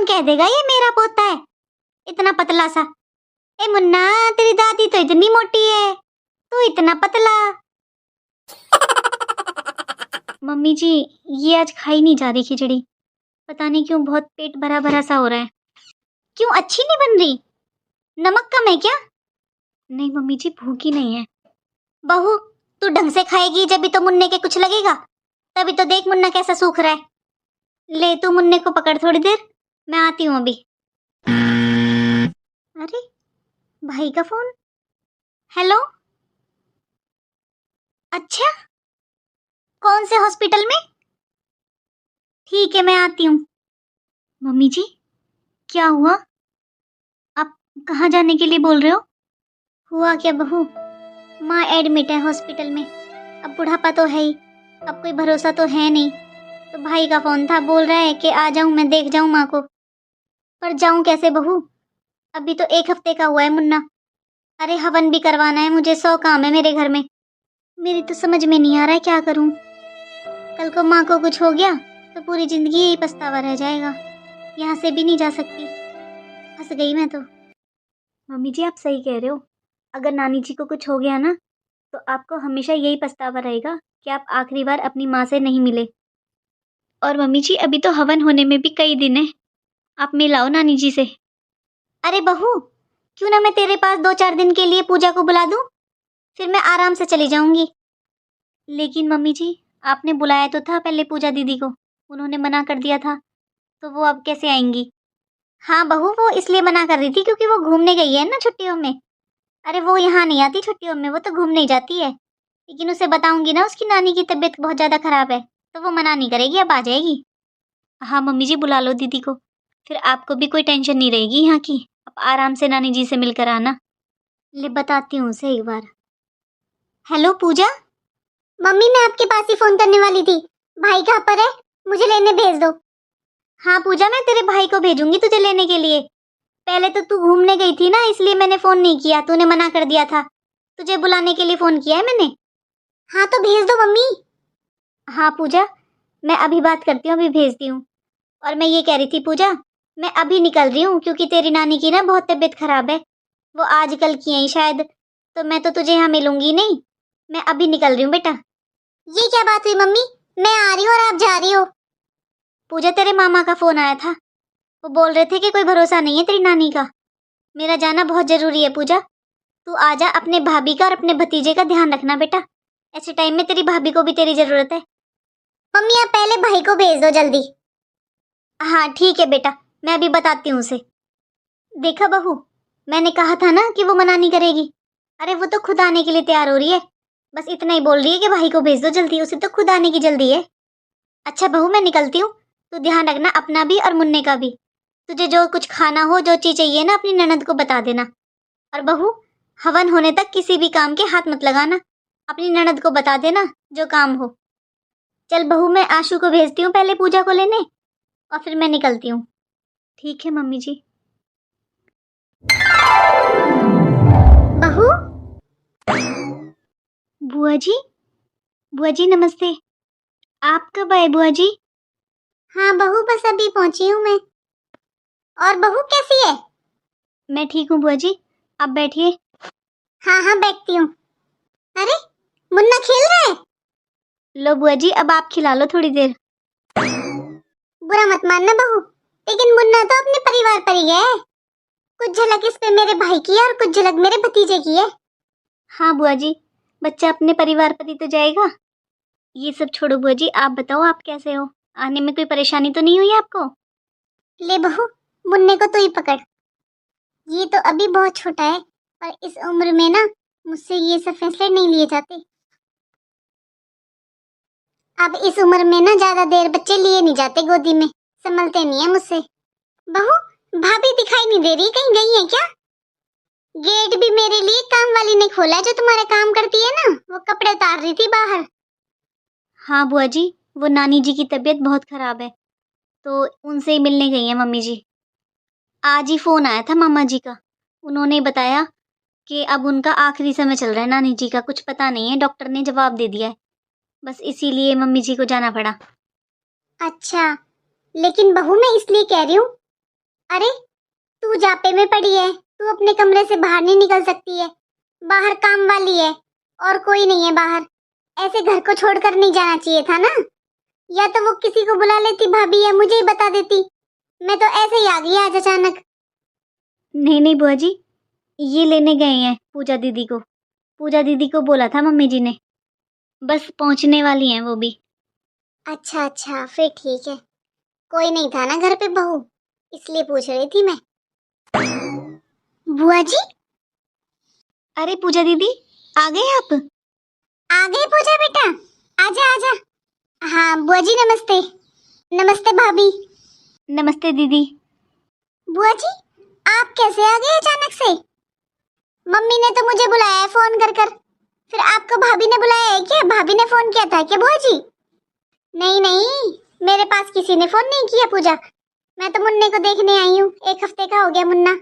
कौन कह देगा ये मेरा पोता है, इतना पतला सा। ए मुन्ना, तेरी दादी तो इतनी मोटी है, तू इतना पतला। मम्मी जी, ये आज खाई नहीं जा रही खिचड़ी, पता नहीं क्यों बहुत पेट भरा भरा सा हो रहा है। क्यों अच्छी नहीं बन रही? नमक कम है क्या? नहीं मम्मी जी, भूखी नहीं है। बहू, तू ढंग से खाएगी जब भी तो मुन्ने के कुछ लगेगा। तभी तो देख मुन्ना कैसा सूख रहा है। ले तू मुन्ने को पकड़ थोड़ी देर, मैं आती हूँ अभी। अरे भाई का फोन। हेलो, अच्छा कौन से हॉस्पिटल में? ठीक है मैं आती हूँ। मम्मी जी क्या हुआ? आप कहाँ जाने के लिए बोल रहे हो? हुआ क्या बहू, माँ एडमिट है हॉस्पिटल में। अब बुढ़ापा तो है ही, अब कोई भरोसा तो है नहीं। तो भाई का फोन था, बोल रहा है कि आ जाऊं मैं देख जाऊं माँ को। पर जाऊं कैसे बहू, अभी तो 1 हफ्ते का हुआ है मुन्ना। अरे हवन भी करवाना है मुझे, 100 काम है मेरे घर में। मेरी तो समझ में नहीं आ रहा है क्या करूं। कल को माँ को कुछ हो गया तो पूरी जिंदगी यही पछतावा रह जाएगा। यहाँ से भी नहीं जा सकती, फंस गई मैं तो। मम्मी जी आप सही कह रहे हो, अगर नानी जी को कुछ हो गया ना तो आपको हमेशा यही पछतावा रहेगा कि आप आखिरी बार अपनी माँ से नहीं मिले। और मम्मी जी अभी तो हवन होने में भी कई दिन है, आप मिलाओ नानी जी से। अरे बहू, क्यों ना मैं तेरे पास 2-4 दिन के लिए पूजा को बुला दूं, फिर मैं आराम से चली जाऊंगी। लेकिन मम्मी जी आपने बुलाया तो था पहले पूजा दीदी को, उन्होंने मना कर दिया था, तो वो अब कैसे आएंगी? हाँ बहू, वो इसलिए मना कर रही थी क्योंकि वो घूमने गई है ना छुट्टियों में। अरे वो यहाँ नहीं आती छुट्टियों में, वो तो घूमने ही जाती है। लेकिन उसे बताऊंगी ना उसकी नानी की तबीयत बहुत ज़्यादा खराब है, तो वो मना नहीं करेगी, अब आ जाएगी। हाँ मम्मी जी बुला लो दीदी को, फिर आपको भी कोई टेंशन नहीं रहेगी यहाँ की। आप आराम से नानी जी से मिलकर आना। ले बताती हूँ उसे एक बार। हेलो पूजा। मम्मी मैं आपके पास ही फोन करने वाली थी, भाई कहाँ पर है, मुझे लेने भेज दो। हाँ पूजा, मैं तेरे भाई को भेजूंगी तुझे लेने के लिए। पहले तो तू घूमने गई थी ना, इसलिए मैंने फोन नहीं किया, तूने मना कर दिया था। तुझे बुलाने के लिए फोन किया है मैंने। हाँ तो भेज दो मम्मी। हाँ पूजा, मैं अभी बात करती हूँ, अभी भेजती हूँ। और मैं ये कह रही थी पूजा, मैं अभी निकल रही हूँ क्योंकि तेरी नानी की ना बहुत तबीयत खराब है, वो आजकल की है शायद, तो मैं तो तुझे यहाँ मिलूंगी नहीं। मैं अभी निकल रही हूँ बेटा। ये क्या बात हुई मम्मी, मैं आ रही हूँ और आप जा रही हो? पूजा तेरे मामा का फोन आया था, वो बोल रहे थे कि कोई भरोसा नहीं है तेरी नानी का। मेरा जाना बहुत जरूरी है पूजा, तू आजा, अपने भाभी का और अपने भतीजे का ध्यान रखना बेटा, ऐसे टाइम में तेरी भाभी को भी तेरी जरूरत है। मम्मी आप पहले भाई को भेज दो जल्दी। हाँ ठीक है बेटा, मैं अभी बताती हूँ उसे। देखा बहू, मैंने कहा था ना कि वो मना नहीं करेगी। अरे वो तो खुद आने के लिए तैयार हो रही है, बस इतना ही बोल रही है कि भाई को भेज दो जल्दी, उसे तो खुद आने की जल्दी है। अच्छा बहू मैं निकलती हूँ, तू ध्यान रखना अपना भी और मुन्ने का भी। तुझे जो कुछ खाना हो, जो चीज चाहिए ना, अपनी ननद को बता देना। और बहू, हवन होने तक किसी भी काम के हाथ मत लगाना, अपनी ननद को बता देना जो काम हो। चल बहू, मैं आशु को भेजती हूँ पहले पूजा को लेने, और फिर मैं निकलती हूँ। ठीक है मम्मी जी। बहू। बुआ जी, बुआ जी नमस्ते। आप कब आए बुआ जी? हाँ बहू, बस अभी पहुंची हूँ मैं। और बहू कैसी है? मैं ठीक हूँ बुआ जी, आप बैठिए। हाँ हाँ बैठती हूँ। अरे मुन्ना खेल रहा है। लो बुआ जी, अब आप खिला लो थोड़ी देर। बुरा मत मानना बहू, लेकिन मुन्ना तो अपने परिवार पर ही है। कुछ झलक इस पे मेरे भाई की है और कुछ झलक मेरे भतीजे की है। हाँ बुआ जी, बच्चा अपने परिवार पर ही तो जाएगा। ये सब छोड़ो बुआ जी, आप बताओ आप कैसे हो, आने में कोई परेशानी तो नहीं हुई आपको? ले बहू, मुन्ने को तो ही पकड़, ये तो अभी बहुत छोटा है और इस उम्र में ना मुझसे ये सब फैसले नहीं लिए जाते। अब इस उम्र में ना ज्यादा देर बच्चे लिए नहीं जाते गोदी में, संभलते नहीं है मुझसे। बहू, भाभी दिखाई नहीं दे रही, कहीं गई है क्या? गेट भी मेरे लिए काम वाली ने खोला है, जो तुम्हारे काम करती है ना, वो कपड़े उतार रही थी बाहर। हाँ बुआ जी, वो नानी जी की तबीयत बहुत खराब है, तो उनसे ही मिलने गई है मम्मी जी। आज ही फोन आया था मामा जी का, उन्होंने बताया कि अब उनका आखिरी समय चल रहा है, नानी जी का कुछ पता नहीं है, डॉक्टर ने जवाब दे दिया है, बस इसीलिए मम्मी जी को जाना पड़ा। अच्छा, लेकिन बहू मैं इसलिए कह रही हूँ अरे तू जापे में पड़ी है, तू अपने कमरे से बाहर नहीं निकल सकती है। बाहर काम वाली है और कोई नहीं है बाहर। ऐसे घर को छोड़कर नहीं जाना चाहिए था ना। या तो वो किसी को बुला लेती भाभी, या मुझे ही बता देती। मैं तो ऐसे ही आ गई आज अचानक। नहीं नहीं बुआ जी, ये लेने गए हैं पूजा दीदी को। पूजा दीदी को बोला था मम्मी जी ने, बस पहुंचने वाली हैं वो भी। अच्छा अच्छा, फिर ठीक है। कोई नहीं था ना घर पे बहू, इसलिए पूछ रही थी मैं। बुआ जी। अरे पूजा दीदी, आ गए आप? आ गई पूजा बेटा, आजा आजा। हाँ बुआ जी नमस्ते। नमस्ते भाभी। नमस्ते दीदी। बुआ जी आप कैसे आ गए अचानक से? मम्मी ने तो मुझे बुलाया है फोन कर कर। फिर आपको भाभी ने बुलाया है क्या? भाभी ने फोन किया था क्या बुआ जी? नहीं नहीं, मेरे पास किसी ने फोन नहीं किया पूजा। मैं तो मुन्ने को देखने आई हूँ, 1 हफ्ते का हो गया मुन्ना।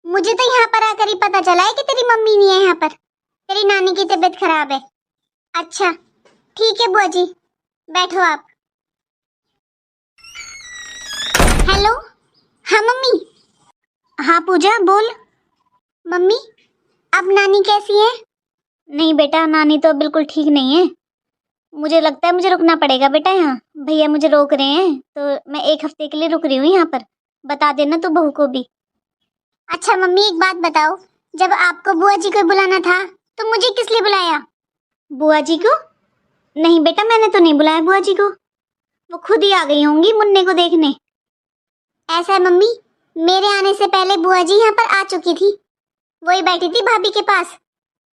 मुझे तो यहाँ पर आकर ही पता चला है कि तेरी मम्मी नहीं है यहाँ पर। तेरी नानी की तबीयत खराब है। अच्छा ठीक है बुआ जी, बैठो आप। हेलो। हाँ मम्मी। हाँ पूजा बोल। मम्मी अब नानी कैसी है? नहीं बेटा, नानी तो बिल्कुल ठीक नहीं है। मुझे लगता है मुझे रुकना पड़ेगा बेटा यहाँ। भैया मुझे रोक रहे हैं तो मैं 1 हफ्ते के लिए रुक रही हूँ यहाँ पर। बता देना तू बहू को भी। अच्छा मम्मी एक बात बताओ, जब आपको बुआ जी को बुलाना था तो मुझे किस लिए बुलाया? बुआ जी को? नहीं बेटा, मैंने तो नहीं बुलाया बुआ जी को। वो खुद ही आ गई होंगी मुन्ने को देखने। ऐसा है मम्मी, मेरे आने से पहले बुआ जी यहाँ पर आ चुकी थी। वही बैठी थी भाभी के पास।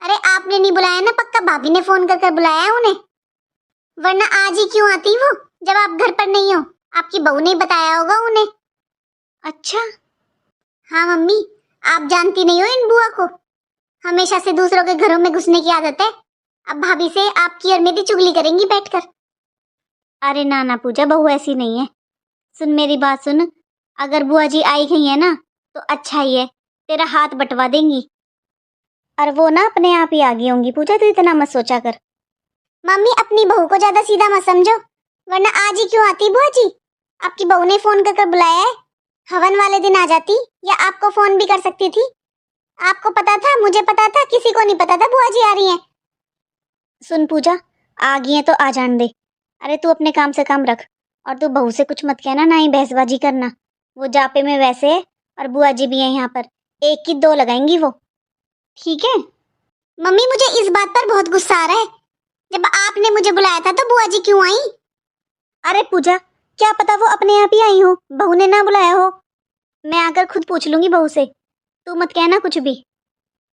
अरे आपने नहीं बुलाया ना, पक्का भाभी ने फोन कर कर बुलाया है उन्हें। वरना आज ही क्यों आती वो, जब आप घर पर नहीं हो? आपकी बहू ने बताया होगा उन्हें। अच्छा। हाँ मम्मी, आप जानती नहीं हो इन बुआ को। हमेशा से दूसरों के घरों में घुसने की आदत है। अब भाभी से आपकी और मेरी चुगली करेंगी बैठकर। अरे ना ना पूजा, बहू ऐसी नहीं है। सुन मेरी बात सुन, अगर बुआ जी आई गई है ना तो अच्छा ही है, तेरा हाथ बंटवा देंगी। और वो ना अपने आप ही आ गई होंगी पूजा, तो इतना मत सोचा कर। मम्मी अपनी बहू को ज्यादा सीधा मत समझो, वरना आज ही क्यों आती बुआ जी? आपकी बहू ने फोन कर कर बुलाया है। हवन वाले दिन आ जाती, या आपको फोन भी कर सकती थी। आपको पता था, मुझे पता था, किसी को नहीं पता था बुआ जी आ रही हैं। सुन पूजा, आ गई है तो आ जान दे। अरे तू अपने काम से काम रख, और तू बहू से कुछ मत कहना, ना ही बहसबाजी करना। वो जापे में वैसे है, और बुआ जी भी है यहाँ पर, एक की दो लगाएंगी वो। ठीक है? मम्मी मुझे इस बात पर बहुत गुस्सा आ रहा है। जब आपने मुझे बुलाया था तो बुआ जी क्यों आई? अरे पूजा, क्या पता वो अपने आप ही आई हो, बहू ने ना बुलाया हो। मैं आकर खुद पूछ लूंगी बहू से, तू मत कहना कुछ भी।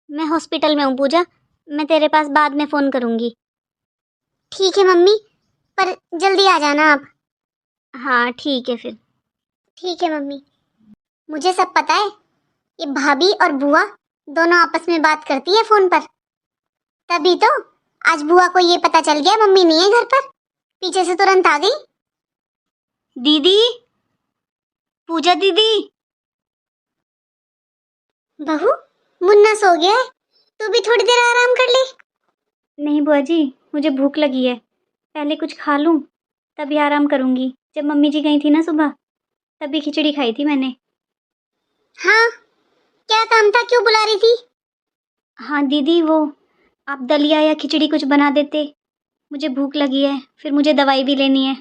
मैं हॉस्पिटल में हूँ पूजा, मैं तेरे पास बाद में फोन करूंगी। ठीक है मम्मी, पर जल्दी आ जाना आप। हाँ ठीक है फिर। ठीक है मम्मी। मुझे सब पता है, ये भाभी और बुआ दोनों आपस में बात करती है फोन पर। तभी तो आज बुआ को ये पता चल गया मम्मी नहीं है घर पर, पीछे से तुरंत आ गई। दीदी, पूजा दीदी। बहू मुन्ना सो गया है, तू भी थोड़ी देर आराम कर ले। नहीं बुआ जी, मुझे भूख लगी है, पहले कुछ खा लूँ तभी आराम करूँगी। जब मम्मी जी गई थी ना सुबह, तभी खिचड़ी खाई थी मैंने। हाँ क्या काम था, क्यों बुला रही थी? हाँ दीदी, वो आप दलिया या खिचड़ी कुछ बना देते, मुझे भूख लगी है, फिर मुझे दवाई भी लेनी है।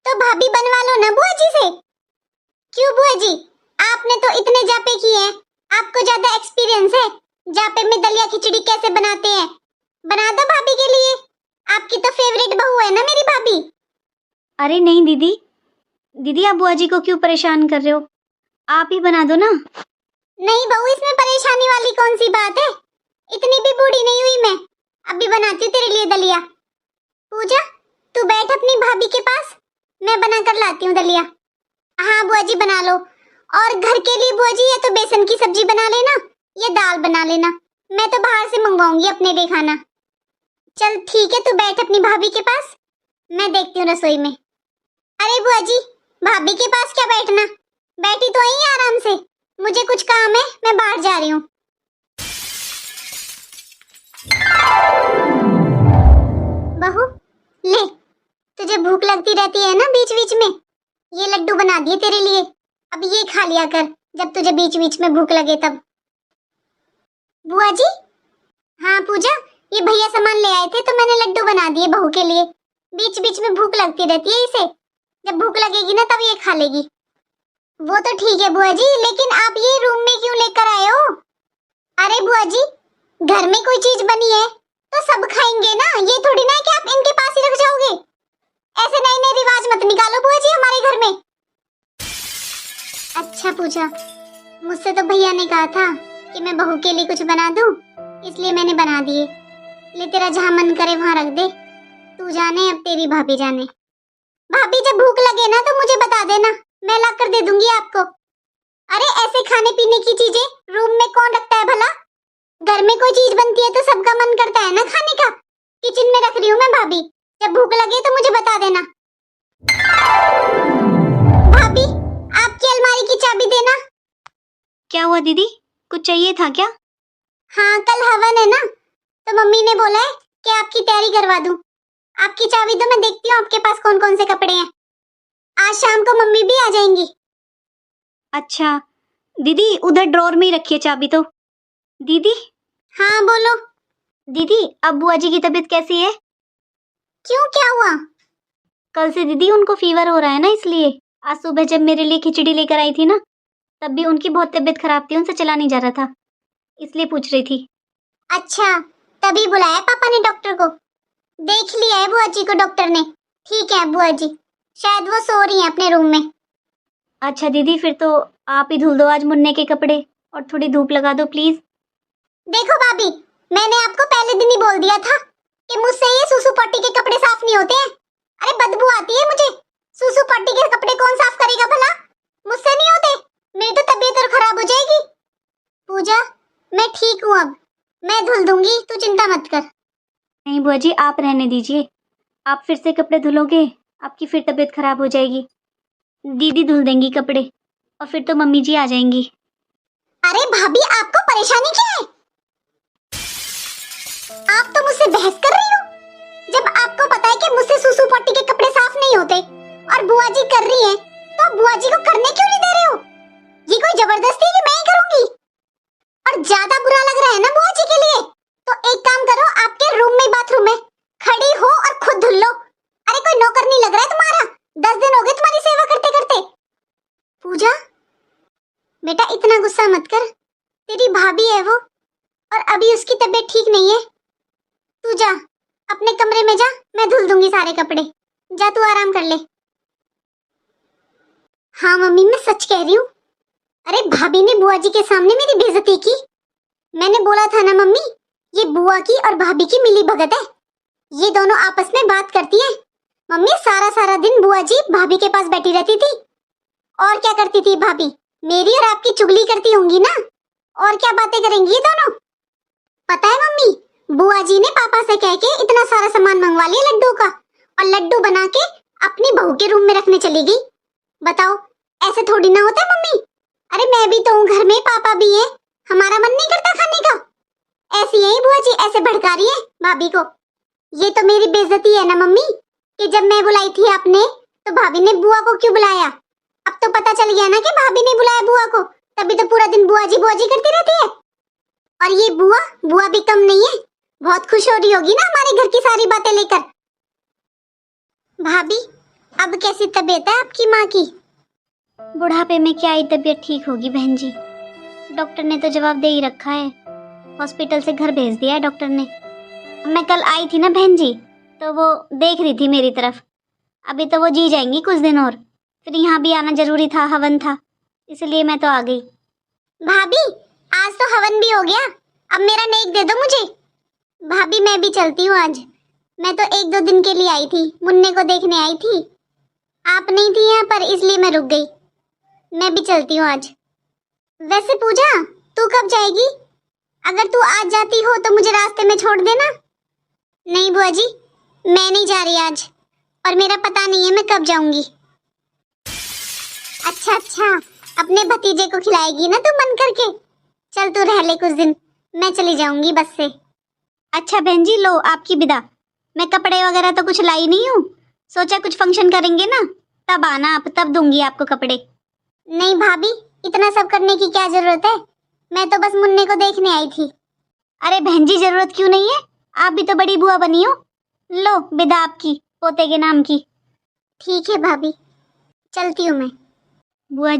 तो भाभी बनवा लो ना बुआ जी से। क्यों बुआ जी, आपने तो इतने जापे किए हैं, आपको ज्यादा एक्सपीरियंस है। जापे में दलिया खिचड़ी कैसे बनाते हैं, बना दो भाभी के लिए। आपकी तो फेवरेट बहू है ना मेरी भाभी। अरे नहीं दीदी, दीदी आप बुआ जी को क्यों परेशान कर रहे हो, आप ही बना दो ना। नहीं बहू, इसमें परेशानी वाली कौन सी बात है? इतनी भी बूढ़ी नहीं हुई मैं, अभी बनाती हूँ तेरे लिए दलिया। पूजा तू बैठ अपनी भाभी के पास, मैं बना कर लाती हूँ दलिया। हाँ बुआ जी बना लो। और घर के लिए बुआ जी या तो बेसन की सब्जी बना लेना या दाल बना लेना, मैं तो बाहर से मंगवाऊंगी अपने लिए खाना। चल ठीक है, तू बैठ अपनी भाभी के पास, मैं देखती हूँ रसोई में। अरे बुआ जी, भाभी के पास क्या बैठना, बैठी तो आई आराम से। मुझे कुछ काम है, मैं बाहर जा रही हूँ। बहू ले, तुझे भूख लगती रहती है ना बीच बीच में, ये लड्डू बना दिए तेरे लिए, अब ये खा लिया कर जब तुझे बीच बीच में भूख लगे तब। बुआ जी। हाँ पूजा, ये भैया सामान ले आए थे तो मैंने लड्डू बना दिए बहू के लिए। बीच बीच में भूख लगती रहती है इसे, जब भूख लगेगी ना तब ये खा लेगी। वो तो ठीक है बुआ जी, लेकिन आप ये रूम में क्यों लेकर आए हो? अरे बुआ जी, घर में कोई चीज बनी है तो सब खाएंगे ना, ये थोड़ी ना है कि आप इनके पास ही रख जाओगे। ऐसे नए नए रिवाज मत निकालो बुआ जी हमारे घर में। अच्छा पूजा, मुझसे तो भैया ने कहा था कि मैं बहू के लिए कुछ बना दूं, इसलिए मैंने बना दिए। ले तेरा जहां मन करे वहां रख दे, तू जाने अब तेरी भाभी जाने। भाभी जब भूख लगे ना तो मुझे बता देना, मैं ला कर दे दूंगी आपको। अरे ऐसे खाने पीने की चीजें रूम में कौन रखता है भला? घर में कोई चीज बनती है तो सबका मन करता है ना खाने का। किचन में रख रही हूँ मैं भाभी, जब भूख लगे तो मुझे बता देना। भाभी, आपकी अलमारी की चाबी देना। क्या हुआ दीदी, कुछ चाहिए था क्या? हाँ, कल हवन है ना, तो मम्मी ने बोला है कि आपकी तैयारी करवा दूं। आपकी चाबी दो, मैं देखती हूँ आपके पास कौन कौन से कपड़े हैं। आज शाम को मम्मी भी आ जाएंगी। अच्छा दीदी, उधर ड्रॉर में ही रखिए चाबी तो। दीदी। हाँ बोलो। दीदी, अब बुआ जी की तबीयत कैसी है? क्यों, क्या हुआ? कल से दीदी उनको फीवर हो रहा है ना, इसलिए आज सुबह जब मेरे लिए खिचड़ी लेकर आई थी ना, तब भी उनकी बहुत तबीयत खराब थी, उनसे चला नहीं जा रहा था, इसलिए पूछ रही थी। अच्छा, तभी बुलाया पापा ने डॉक्टर को। देख लिया है बुआ जी को डॉक्टर ने। ठीक है बुआ जी, शायद वो सो रही हैं अपने रूम में। अच्छा दीदी, फिर तो आप ही धुल दो आज मुन्ने के कपड़े और थोड़ी धूप लगा दो प्लीज। देखो भाभी, मैंने आपको पहले दिन ही बोल दिया था कि मुझसे ये सुसु पट्टी के कपड़े साफ नहीं होते हैं। अरे बदबू आती है मुझे। सुसु पट्टी के कपड़े कौन साफ करेगा भला? मुझसे नहीं होते, मेरी तो तबीयत और खराब हो जाएगी। पूजा, मैं ठीक हूँ अब, मैं धुल दूंगी, तू चिंता मत कर। नहीं बुआ जी, आप रहने दीजिए, आप फिर से कपड़े धुलोगे आपकी फिर तबीयत खराब हो जाएगी। दीदी धुल देंगी कपड़े और फिर तो मम्मी जी आ जाएंगी। अरे भाभी, आपको परेशानी क्या है? आप तो मुझसे बहस कर रही हो, जब आपको पता है कि मुझसे सुसु पट्टी के कपड़े साफ नहीं होते और बुआ जी कर रही हैं, तो आप बुआ जी को करने क्यों नहीं दे रहे हो? ये कोई जबरदस्ती है कि मैं ही करूंगी? और ज्यादा बुरा लग रहा है ना बुआ जी के लिए, तो एक काम करो, आपके रूम में बाथरूम में खड़ी हो और खुद धुल लो। अरे कोई नौकर नहीं लग रहा है तुम्हारा, 10 दिन हो गए तुम्हारी सेवा करते करते। पूजा बेटा, इतना गुस्सा मत कर, तेरी भाभी है वो और अभी उसकी तबीयत ठीक नहीं है। तू जा अपने कमरे में जा, मैं धुल दूंगी सारे कपड़े। जा तू आराम कर ले। हाँ मम्मी, मैं सच कह रही हूँ। अरे भाभी ने बुआ जी के सामने मेरी बेइज्जती की। मैंने बोला था ना मम्मी, ये बुआ की और भाभी की मिली भगत है, ये दोनों आपस में बात करती हैं। मम्मी, सारा सारा दिन बुआ जी भाभी के पास बैठी रहती थी। और क्या करती थी भाभी? मेरी और आपकी चुगली करती होंगी ना, और क्या बातें करेंगी ये दोनों। पता है मम्मी, बुआ जी ने पापा से कह के इतना सारा सामान मंगवा लिया लड्डू का, और लड्डू बना के अपनी बहू के रूम में रखने चली गई। बताओ, ऐसे थोड़ी ना होता है मम्मी। अरे मैं भी तो हूँ घर में, पापा भी है, हमारा मन नहीं करता खाने का। ऐसी है बुआ जी, ऐसे भड़का रही है भाभी को। ये तो मेरी बेइज्जती है ना मम्मी, कि जब मैं बुलाई थी आपने तो भाभी ने बुआ को क्यों बुलाया। अब तो पता चल गया ना कि भाभी ने बुलाया बुआ को, तभी तो पूरा दिन बुआ जी करती रहती है। और ये बुआ भी कम नहीं है, बहुत खुश हो रही होगी ना हमारे घर की सारी बातें लेकर। भाभी, अब कैसी तबीयत है आपकी माँ की? बुढ़ापे में क्या ही तबीयत ठीक होगी बहन जी, डॉक्टर ने तो जवाब दे ही रखा है, हॉस्पिटल से घर भेज दिया है डॉक्टर ने। मैं कल आई थी ना बहन जी, तो वो देख रही थी मेरी तरफ। अभी तो वो जी जाएंगी कुछ दिन और, फिर यहाँ भी आना जरूरी था, हवन था, इसलिए मैं तो आ गई। भाभी, आज तो हवन भी हो गया, अब मेरा नेक दे दो मुझे। भाभी मैं भी चलती हूँ आज, मैं तो 1-2 दिन के लिए आई थी, मुन्ने को देखने आई थी। आप नहीं थी यहाँ पर, इसलिए मैं रुक गई। मैं भी चलती हूँ आज। वैसे पूजा, तू कब जाएगी? अगर तू आज जाती हो तो मुझे रास्ते में छोड़ देना। नहीं बुआ जी, मैं नहीं जा रही आज, और मेरा पता नहीं है मैं कब जाऊंगी। अच्छा, अपने भतीजे को खिलाएगी ना तू मन करके। चल तू रह ले कुछ दिन, मैं चली जाऊंगी बस से। अच्छा बहन जी, लो आपकी विदा। मैं कपड़े वगैरह तो कुछ लाई नहीं हूँ, सोचा कुछ फंक्शन करेंगे ना, तब आना आप, तब दूंगी आपको कपड़े। नहीं भाभी, इतना सब करने की क्या जरूरत है? मैं तो बस मुन्ने को देखने आई थी। अरे बहन जी, जरूरत क्यों नहीं है, आप भी तो बड़ी बुआ बनी हो। लो विदा आपकी पोते के नाम की। ठीक है भाभी, चलती हूँ मैं। बुआ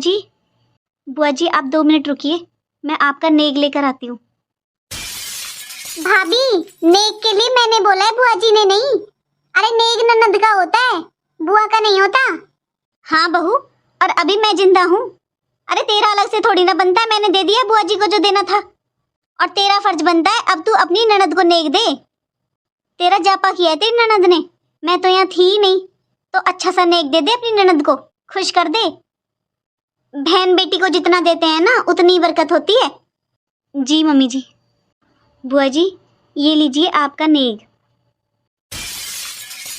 जी आप 2 मिनट रुकिए, मैं आपका नेग लेकर आती हूँ। भाभी, नेक के लिए मैंने बोला है, बुआ जी ने नहीं। अरे नेक ननद का होता है, बुआ का नहीं होता। हाँ बहू, और अभी मैं जिंदा हूँ। अरे तेरा अलग से थोड़ी ना बनता है, मैंने दे दिया बुआ जी को जो देना था। और तेरा फर्ज बनता है अब तू अपनी ननद को नेक दे। तेरा जापा किया है तेरी ननद ने, मैं तो यहाँ थी ही नहीं, तो अच्छा सा नेक दे दे अपनी ननद को, खुश कर दे। बहन बेटी को जितना देते हैं ना उतनी बरकत होती है। जी मम्मी जी। बुआ जी ये लीजिए आपका नेग।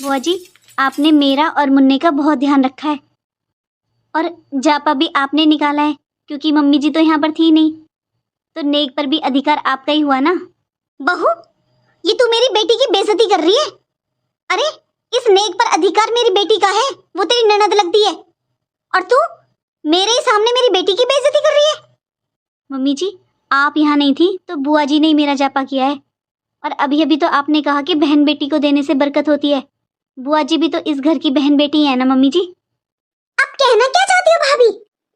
बुआ जी आपने मेरा और मुन्ने का बहुत ध्यान रखा है, और जापा भी आपने निकाला है क्योंकि मम्मी जी तो यहाँ पर थी नहीं, तो नेग पर भी अधिकार आपका ही हुआ ना। बहू, ये तू मेरी बेटी की बेइज्जती कर रही है। अरे इस नेग पर अधिकार मेरी बेटी का है, वो तेरी ननद लगती है, और तू मेरे ही सामने मेरी बेटी की बेइज्जती कर रही है। मम्मी जी आप यहाँ नहीं थी तो बुआ जी ने ही मेरा जापा किया है, और अभी अभी तो आपने कहा कि बहन बेटी को देने से बरकत होती है। बुआ जी भी तो इस घर की बहन बेटी है ना मम्मी जी। अब कहना क्या चाहती हो भाभी?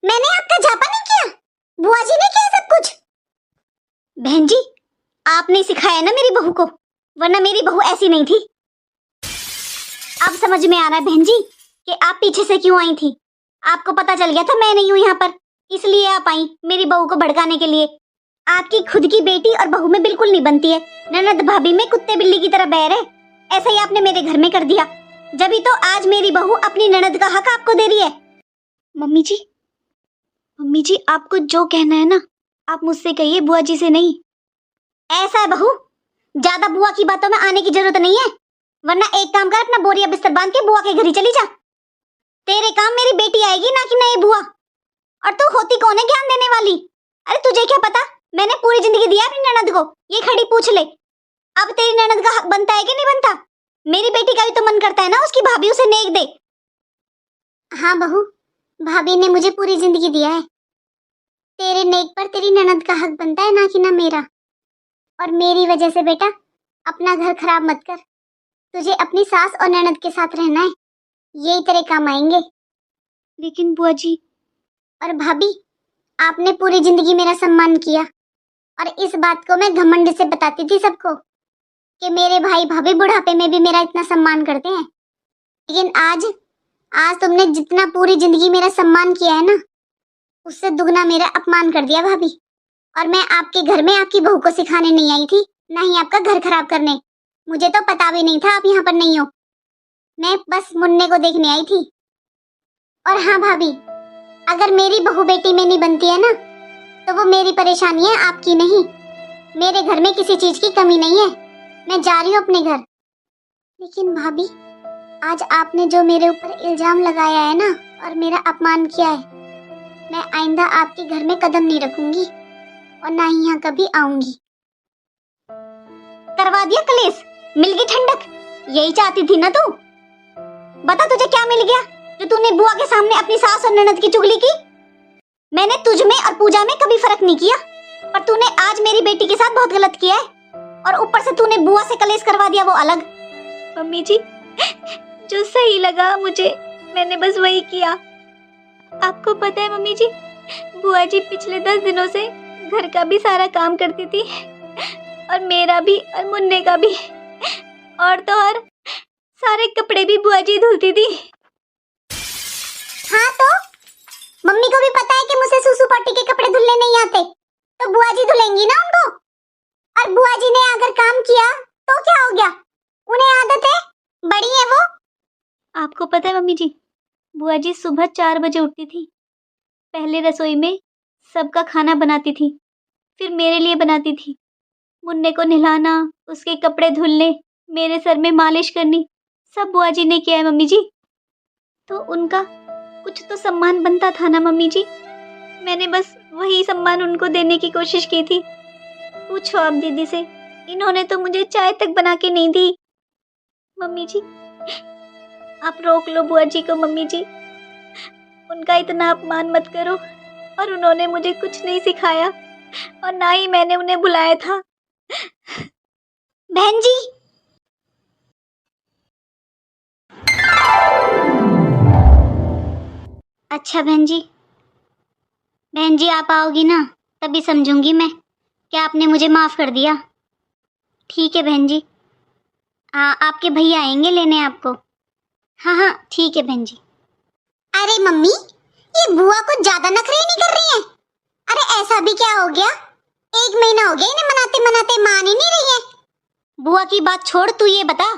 मैंने आपका जापा नहीं किया, बुआ जी ने किया सब कुछ। बहन जी आपने सिखाया ना मेरी बहू को, वरना मेरी बहू ऐसी नहीं थी। अब समझ में आ रहा है बहन जी कि आप पीछे से क्यों आई थी। आपको पता चल गया था मैं नहीं हूं यहाँ पर, इसलिए आप आई मेरी बहू को भड़काने के लिए। आपकी खुद की बेटी और बहू में बिल्कुल नहीं बनती है, ननद भाभी में कुत्ते बिल्ली की तरह बैर है। ऐसा ही आपने मेरे घर में कर दिया, जभी तो आज मेरी बहू अपनी ननद का हक आपको दे रही है। मम्मी जी आपको जो कहना है ना आप मुझसे कहिए, बुआ जी से नहीं। ऐसा है बहू, ज्यादा बुआ की बातों में आने की जरूरत नहीं है, वरना एक काम कर, अपना बोरिया बिस्तर बांध के बुआ के घर ही चली जा। तेरे काम मेरी बेटी आएगी ना कि नई बुआ। और तू होती कौन है ज्ञान देने वाली? अरे तुझे क्या पता, मैंने पूरी जिंदगी दिया अपनी ननद को, ये खड़ी पूछ ले। अब तेरी ननद का हक बनता है कि नहीं बनता? मेरी बेटी का भी तो मन करता है ना उसकी भाभी उसे नेक दे। हाँ बहू, भाभी ने मुझे पूरी जिंदगी दिया है। तेरे नेक पर तेरी ननद का हक बनता है ना कि ना मेरा। और मेरी वजह से बेटा अपना घर खराब मत कर। तुझे अपनी सास और ननद के साथ रहना है, यही तेरे काम आएंगे। लेकिन बुआ जी। और भाभी, आपने पूरी जिंदगी मेरा सम्मान किया, और इस बात को मैं घमंड से बताती थी सबको कि मेरे भाई भाभी बुढ़ापे में भी मेरा इतना सम्मान करते हैं। लेकिन आज तुमने जितना पूरी जिंदगी मेरा सम्मान किया है ना, उससे दुगना मेरा अपमान कर दिया भाभी। और मैं आपके घर में आपकी बहू को सिखाने नहीं आई थी, ना ही आपका घर खराब करने। मुझे तो पता भी नहीं था आप यहाँ पर नहीं हो, मैं बस मुन्ने को देखने आई थी। और हाँ भाभी, अगर मेरी बहू बेटी में नहीं बनती है ना, तो वो मेरी परेशानी है, आपकी नहीं। मेरे घर में किसी चीज की कमी नहीं है, मैं जा रही हूँ अपने घर। लेकिन भाभी, आज आपने जो मेरे ऊपर इल्जाम लगाया है ना, और मेरा अपमान किया है, मैं आइंदा आपके घर में कदम नहीं रखूंगी, और ना ही यहाँ कभी आऊंगी। करवा दिया कलेश, मिल गई ठंडक, यही चाहती थी ना तू। बता तुझे क्या मिल गया जो तूने बुआ के सामने अपनी सास और ननद की चुगली की। मैंने तुझ में और पूजा में कभी फर्क नहीं किया, पर तूने आज मेरी बेटी के साथ बहुत गलत किया है, और ऊपर से तूने बुआ से कलेश करवा दिया, वो अलग। मम्मी जी जो सही लगा मुझे, मैंने बस वही किया। आपको पता है मम्मी जी, बुआ जी पिछले 10 दिनों से घर का भी सारा काम करती थी, और मेरा भी और मुन्ने का भी, और तो और सारे कपड़े भी बुआ जी धुलती थी। हाँ तो मम्मी को भी पता है कि मुझसे सूसू पट्टी के कपड़े धुलने नहीं आते, तो बुआ जी धुलेंगी ना उनको। और बुआ जी ने अगर काम किया तो क्या हो गया, उन्हें आदत है, बड़ी है वो। आपको पता है मम्मी जी, बुआ जी सुबह 4 बजे उठती थी, पहले रसोई में सबका खाना बनाती थी, फिर मेरे लिए बनाती थी। मुन्ने को नहलाना, उसके कपड़े धुलने, मेरे सर में मालिश करनी, सब बुआ जी ने किया है मम्मी जी। तो उनका कुछ तो सम्मान बनता था ना मम्मी जी, मैंने बस वही सम्मान उनको देने की कोशिश की थी। पूछो आप दीदी से, इन्होंने तो मुझे चाय तक बना के नहीं दी। मम्मी जी आप रोक लो बुआ जी को मम्मी जी, उनका इतना अपमान मत करो। और उन्होंने मुझे कुछ नहीं सिखाया और ना ही मैंने उन्हें बुलाया था। बहन जी, अच्छा बहन जी आप आओगी ना तभी समझूंगी मैं क्या आपने मुझे माफ कर दिया। ठीक है बहन जी। हाँ, आपके भैया आएंगे लेने आपको। हाँ हाँ ठीक है बहन जी। अरे मम्मी, ये बुआ कुछ ज्यादा नखरे नहीं कर रही है? अरे ऐसा भी क्या हो गया? 1 महीना हो गया इन्हें मनाते मनाते, मान ही नहीं रही है। बुआ की बात छोड़, तू ये बता,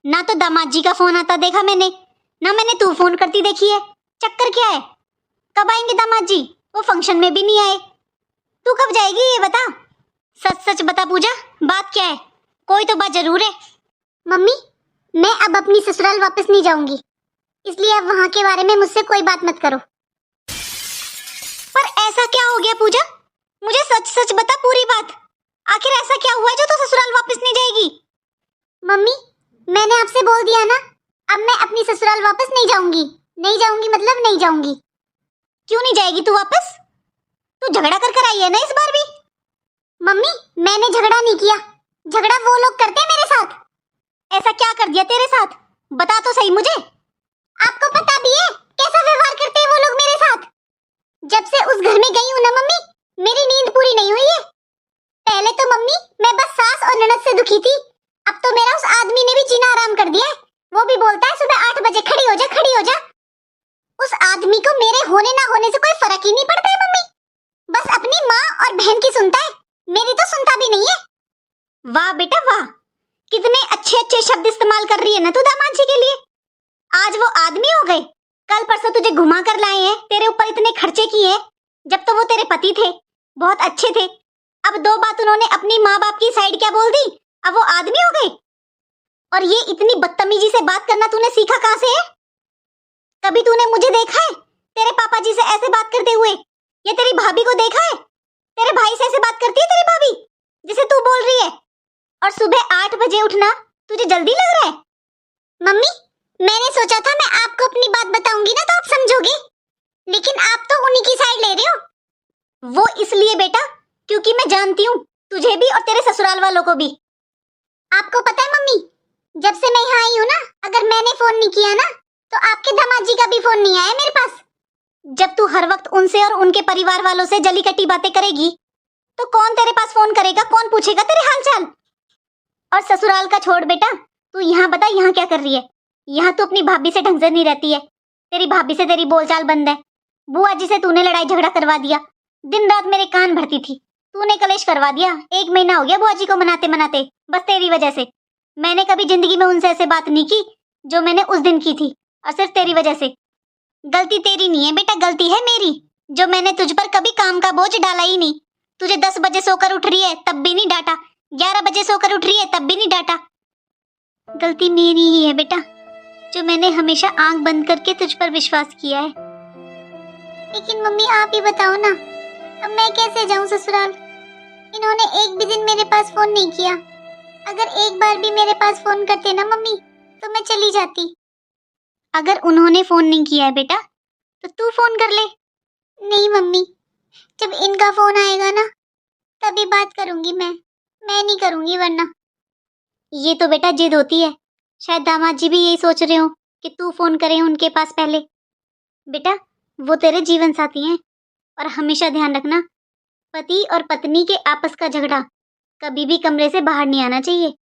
ना तो दामाद जी का फोन आता देखा मैंने, ना मैंने तू फोन करती देखी है। चक्कर क्या है? कब आएंगे दामाद जी? वो फंक्शन में भी नहीं आए। तू कब जाएगी ये बता। सच सच बता पूजा, बात क्या है? कोई तो बात जरूर है। मम्मी, मैं अब अपनी ससुराल वापस नहीं जाऊंगी, इसलिए अब वहाँ के बारे में मुझसे कोई बात मत करो। पर ऐसा क्या हो गया पूजा? मुझे सच सच बता पूरी बात। आखिर ऐसा क्या हुआ है जो तू ससुराल वापस नहीं जाएगी? मम्मी, मैंने आपसे बोल दिया ना, अब मैं अपनी ससुराल वापस नहीं जाऊंगी। नहीं जाऊंगी मतलब नहीं जाऊंगी। क्यों नहीं जाएगी तू वापस? तू झगड़ा कर आई है ना इस बार भी। मम्मी, मैंने झगड़ा नहीं किया, झगड़ा वो लोग करते हैं मेरे साथ। ऐसा क्या कर दिया तेरे साथ? बता तो सही मुझे। आपको पता भी है कैसा व्यवहार करते हैं वो लोग मेरे साथ? जब से उस घर में गई हूँ ना मम्मी, मेरी नींद पूरी नहीं हुई है। पहले तो मम्मी मैं बस सास और ननद से दुखी थी, अब तो मेरा उस आदमी ने भी जीना आराम कर दिया है। वो भी बोलता है सुबह 8 बजे खड़ी हो जा, खड़ी हो जा। उस आदमी को मेरे होने ना होने से कोई फर्क ही नहीं पड़ता है मम्मी, बस अपनी माँ और बहन की सुनता है, मेरी तो सुनता भी नहीं है। वाह बेटा वाह, कितने अच्छे अच्छे शब्द इस्तेमाल कर रही है ना तू दामाद जी के लिए। आज वो आदमी हो गए, कल परसों तुझे घुमा कर लाए हैं, तेरे ऊपर इतने खर्चे किए, जब तो वो तेरे पति थे, बहुत अच्छे थे। अब 2 बात उन्होंने अपनी माँ बाप की साइड क्या बोल दी, अब वो आदमी हो गए। और ये इतनी बदतमीजी से बात करना तूने सीखा कहाँ से है? कभी तूने मुझे देखा है तेरे पापा जी से ऐसे बात करते हुए? या तेरी भाभी को देखा है? तेरे भाई से ऐसे बात करती है तेरी भाभी जिसे तू बोल रही है? और सुबह 8 बजे उठना तुझे जल्दी लग रहा है? मम्मी, मैंने सोचा था मैं आपको अपनी बात बताऊंगी ना तो आप समझोगे, लेकिन आप तो उन्हीं की साइड ले रहे हो। वो इसलिए बेटा क्योंकि मैं जानती हूँ तुझे भी और तेरे ससुराल वालों को भी। आपको पता है मम्मी, जब से मैं यहाँ आई हूँ ना, अगर मैंने फोन नहीं किया ना तो आपके दामाद जी का भी फोन नहीं आया मेरे पास। जब तू हर वक्त उनसे और उनके परिवार वालों से जली कटी बातें करेगी तो कौन तेरे पास फोन करेगा, कौन पूछेगा तेरे हालचाल? और ससुराल का छोड़ बेटा, तू यहाँ बता यहाँ क्या कर रही है? यहाँ तो अपनी भाभी से ढंग से नहीं रहती है, तेरी भाभी से तेरी बोलचाल बंद है। बुआ जी से तूने लड़ाई झगड़ा करवा दिया, दिन रात मेरे कान भरती थी, तूने कलेश करवा दिया। 1 महीना हो गया बुआ जी को मनाते मनाते, बस तेरी वजह से। मैंने कभी जिंदगी में उनसे ऐसे बात नहीं की जो मैंने उस दिन की थी, और सिर्फ तेरी वजह से। गलती तेरी नहीं है बेटा, गलती है मेरी, जो मैंने तुझ पर कभी काम का बोझ डाला ही नहीं। तुझे 10 बजे सोकर उठ रही है तब भी नहीं डांटा, 11 बजे सोकर उठ रही है तब भी नहीं डांटा। गलती मेरी ही है बेटा, जो मैंने हमेशा आंख बंद करके तुझ पर विश्वास किया है। लेकिन मम्मी आप ही बताओ ना, अब मैं कैसे जाऊं ससुराल? इन्होंने एक भी दिन मेरे पास फोन नहीं किया। अगर एक बार भी मेरे पास फोन करते ना मम्मी तो मैं चली जाती। अगर उन्होंने फोन नहीं किया है बेटा तो तू फोन कर ले। नहीं मम्मी, जब इनका फोन आएगा ना तभी बात करूंगी मैं नहीं करूंगी वरना। ये तो बेटा जिद होती है, शायद दामाद जी भी यही सोच रहे हो कि तू फोन करे उनके पास पहले। बेटा वो तेरे जीवन साथी हैं, और हमेशा ध्यान रखना, पति और पत्नी के आपस का झगड़ा कभी भी कमरे से बाहर नहीं आना चाहिए।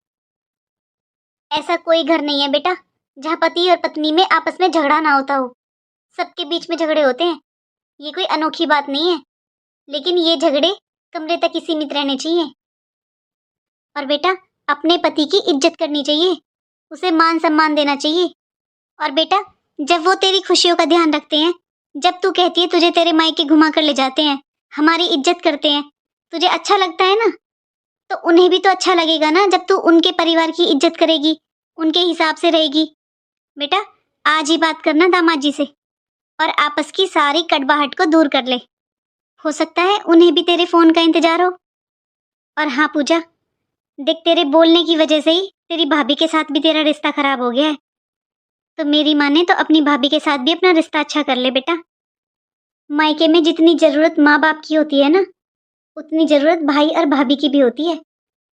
ऐसा कोई घर नहीं है बेटा जहाँ पति और पत्नी में आपस में झगड़ा ना होता हो। सबके बीच में झगड़े होते हैं, ये कोई अनोखी बात नहीं है, लेकिन ये झगड़े कमरे तक ही सीमित रहने चाहिए। और बेटा अपने पति की इज्जत करनी चाहिए, उसे मान सम्मान देना चाहिए। और बेटा जब वो तेरी खुशियों का ध्यान रखते हैं, जब तू कहती है तुझे तेरे मायके घुमा कर ले जाते हैं, हमारी इज्जत करते हैं, तुझे अच्छा लगता है ना, तो उन्हें भी तो अच्छा लगेगा ना जब तू उनके परिवार की इज्जत करेगी, उनके हिसाब से रहेगी। बेटा आज ही बात करना दामाद जी से और आपस की सारी कड़वाहट को दूर कर ले। हो सकता है उन्हें भी तेरे फोन का इंतजार हो। और हाँ पूजा, देख तेरे बोलने की वजह से ही तेरी भाभी के साथ भी तेरा रिश्ता खराब हो गया है, तो मेरी माने तो अपनी भाभी के साथ भी अपना रिश्ता अच्छा कर ले बेटा। मायके में जितनी जरूरत माँ बाप की होती है ना, उतनी जरूरत भाई और भाभी की भी होती है।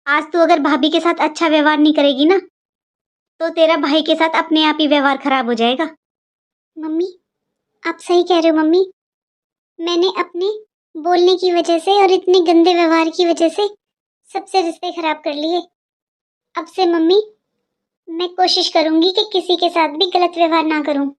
आज तू अगर भाभी के साथ अच्छा व्यवहार नहीं करेगी ना, तो तेरा भाई के साथ अपने आप ही व्यवहार खराब हो जाएगा। मम्मी, आप सही कह रहे हो मम्मी। मैंने अपने बोलने की वजह से और इतने गंदे व्यवहार की वजह से सबसे रिश्ते खराब कर लिए। अब से मम्मी, मैं कोशिश करूंगी कि किसी के साथ भी गलत व्यवहार ना करूं।